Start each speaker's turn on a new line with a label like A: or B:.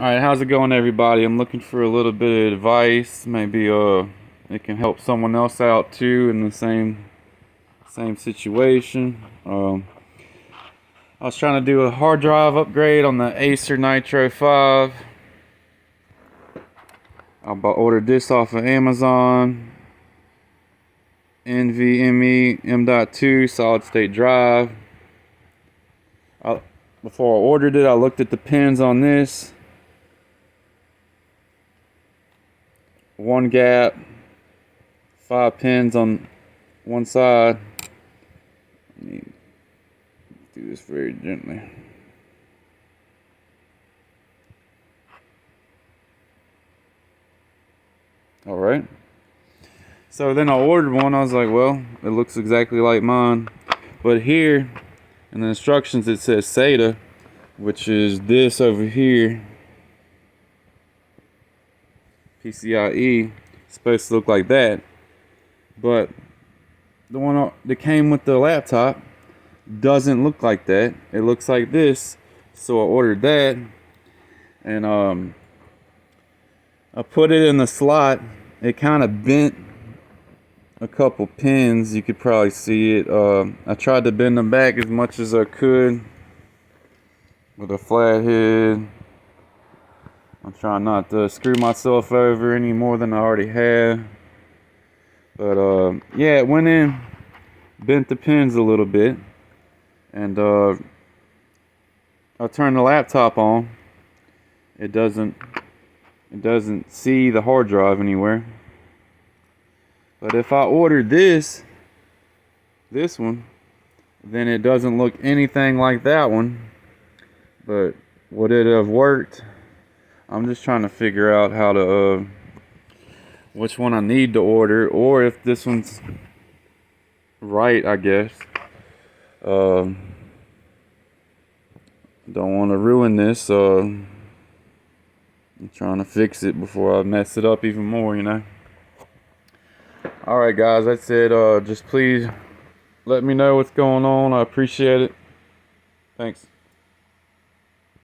A: Alright, how's it going, everybody? I'm looking for a little bit of advice. Maybe it can help someone else out too in the same situation. I was trying to do a hard drive upgrade on the Acer Nitro 5. Ordered this off of Amazon. NVMe m.2 solid state drive. Before I ordered it, I looked at the pins on this. One gap, 5 pins on one side. Let me do this very gently. Alright. So then I ordered one. I was like, well, it looks exactly like mine. But here in the instructions it says SATA, which is this over here. PCIe. It's supposed to look like that. But the one that came with the laptop doesn't look like that. It looks like this. So I ordered that, and I put it in the slot. It kind of bent a couple pins. You could probably see it. I tried to bend them back as much as I could with a flathead. I'm trying not to screw myself over any more than I already have. But yeah, it went in, bent the pins a little bit, and I turned the laptop on. It doesn't see the hard drive anywhere. But if I ordered this one, then it doesn't look anything like that one. But would it have worked? I'm just trying to figure out how to which one I need to order, or if this one's right, I guess. Don't want to ruin this. I'm trying to fix it before I mess it up even more, you know. Alright guys, that's it. Just please let me know what's going on. I appreciate it. Thanks.